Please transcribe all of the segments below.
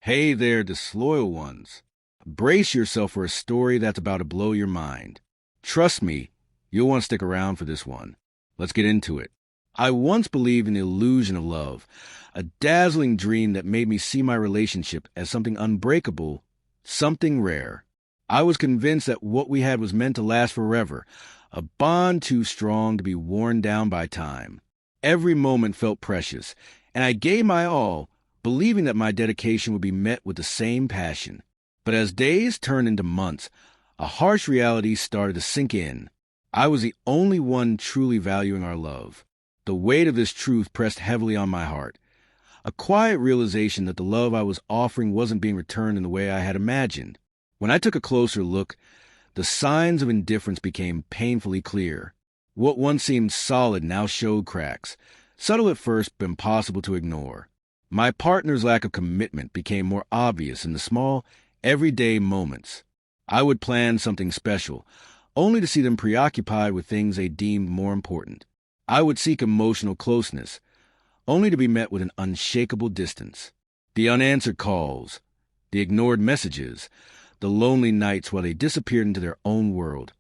Hey there, disloyal ones. Brace yourself for a story that's about to blow your mind. Trust me, you'll want to stick around for this one. Let's get into it. I once believed in the illusion of love, a dazzling dream that made me see my relationship as something unbreakable, something rare. I was convinced that what we had was meant to last forever, a bond too strong to be worn down by time. Every moment felt precious, and I gave my all, believing that my dedication would be met with the same passion. But as days turned into months, a harsh reality started to sink in. I was the only one truly valuing our love. The weight of this truth pressed heavily on my heart. A quiet realization that the love I was offering wasn't being returned in the way I had imagined. When I took a closer look, the signs of indifference became painfully clear. What once seemed solid now showed cracks, subtle at first but impossible to ignore. My partner's lack of commitment became more obvious in the small, everyday moments. I would plan something special, only to see them preoccupied with things they deemed more important. I would seek emotional closeness, only to be met with an unshakable distance. The unanswered calls, the ignored messages, the lonely nights while they disappeared into their own world.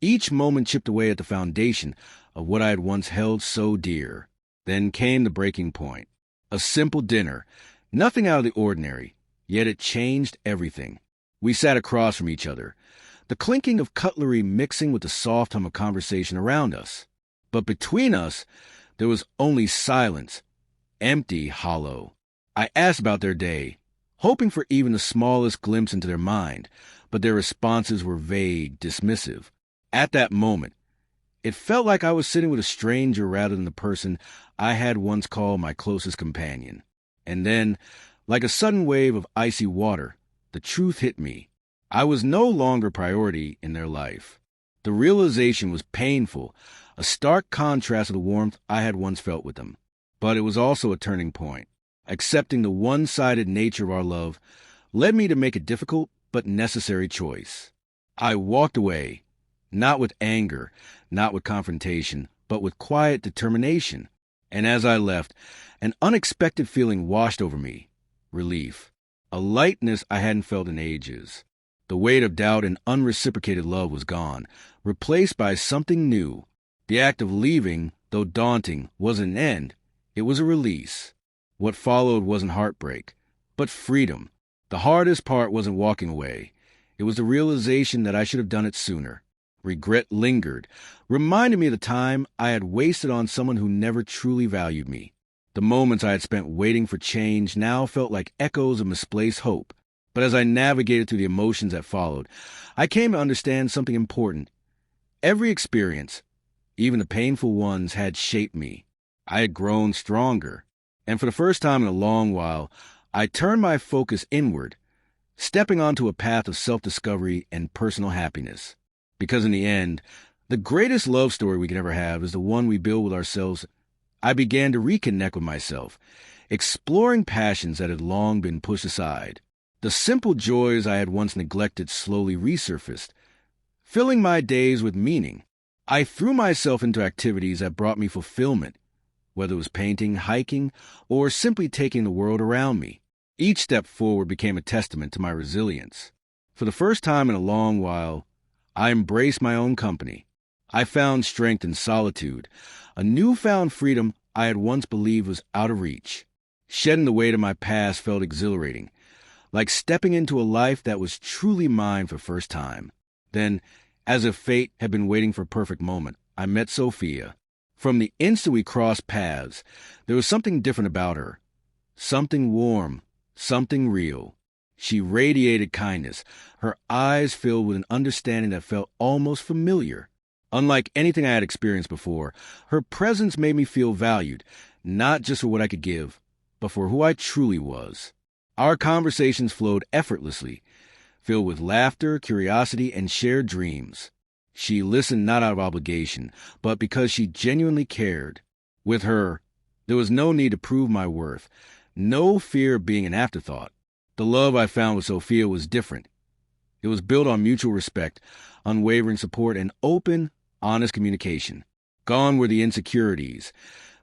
Each moment chipped away at the foundation of what I had once held so dear. Then came the breaking point. A simple dinner, nothing out of the ordinary, yet it changed everything. We sat across from each other, the clinking of cutlery mixing with the soft hum of conversation around us. But between us, there was only silence, empty, hollow. I asked about their day, hoping for even the smallest glimpse into their mind, but their responses were vague, dismissive. At that moment, it felt like I was sitting with a stranger rather than the person I had once called my closest companion. And then, like a sudden wave of icy water, the truth hit me. I was no longer a priority in their life. The realization was painful, a stark contrast to the warmth I had once felt with them. But it was also a turning point. Accepting the one-sided nature of our love led me to make a difficult but necessary choice. I walked away, not with anger, not with confrontation, but with quiet determination. And as I left, an unexpected feeling washed over me. Relief. A lightness I hadn't felt in ages. The weight of doubt and unreciprocated love was gone, replaced by something new. The act of leaving, though daunting, wasn't an end. It was a release. What followed wasn't heartbreak, but freedom. The hardest part wasn't walking away. It was the realization that I should have done it sooner. Regret lingered, reminding me of the time I had wasted on someone who never truly valued me. The moments I had spent waiting for change now felt like echoes of misplaced hope. But as I navigated through the emotions that followed, I came to understand something important. Every experience, even the painful ones, had shaped me. I had grown stronger. And for the first time in a long while, I turned my focus inward, stepping onto a path of self-discovery and personal happiness. Because in the end, the greatest love story we can ever have is the one we build with ourselves. I began to reconnect with myself, exploring passions that had long been pushed aside. The simple joys I had once neglected slowly resurfaced, filling my days with meaning. I threw myself into activities that brought me fulfillment, whether it was painting, hiking, or simply taking the world around me. Each step forward became a testament to my resilience. For the first time in a long while, I embraced my own company. I found strength in solitude, a newfound freedom I had once believed was out of reach. Shedding the weight of my past felt exhilarating, like stepping into a life that was truly mine for the first time. Then, as if fate had been waiting for a perfect moment, I met Sophia. From the instant we crossed paths, there was something different about her. Something warm, something real. She radiated kindness, her eyes filled with an understanding that felt almost familiar. Unlike anything I had experienced before, her presence made me feel valued, not just for what I could give, but for who I truly was. Our conversations flowed effortlessly, filled with laughter, curiosity, and shared dreams. She listened not out of obligation, but because she genuinely cared. With her, there was no need to prove my worth, no fear of being an afterthought. The love I found with Sophia was different. It was built on mutual respect, unwavering support, and open, honest communication. Gone were the insecurities,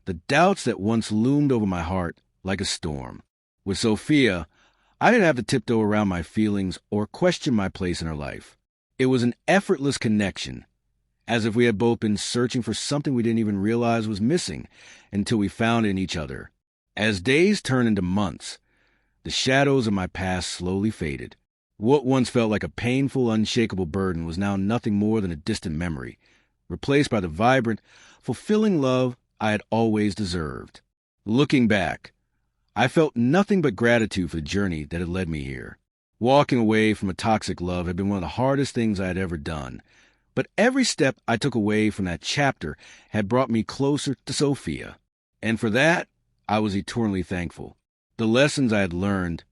the doubts that once loomed over my heart like a storm. With Sophia, I didn't have to tiptoe around my feelings or question my place in her life. It was an effortless connection, as if we had both been searching for something we didn't even realize was missing until we found it in each other. As days turned into months, the shadows of my past slowly faded. What once felt like a painful, unshakable burden was now nothing more than a distant memory, replaced by the vibrant, fulfilling love I had always deserved. Looking back, I felt nothing but gratitude for the journey that had led me here. Walking away from a toxic love had been one of the hardest things I had ever done, but every step I took away from that chapter had brought me closer to Sophia, and for that, I was eternally thankful. The lessons I had learned,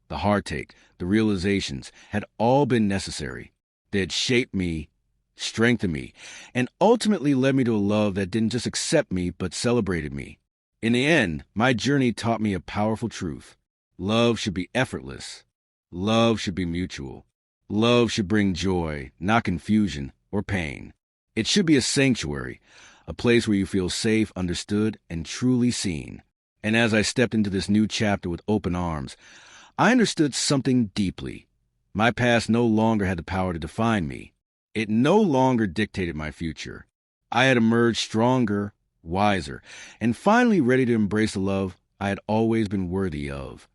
the heartache, the realizations, had all been necessary. They had shaped me, strengthened me, and ultimately led me to a love that didn't just accept me, but celebrated me. In the end, my journey taught me a powerful truth. Love should be effortless. Love should be mutual. Love should bring joy, not confusion or pain. It should be a sanctuary, a place where you feel safe, understood, and truly seen. And as I stepped into this new chapter with open arms, I understood something deeply. My past no longer had the power to define me. It no longer dictated my future. I had emerged stronger, wiser, and finally ready to embrace the love I had always been worthy of.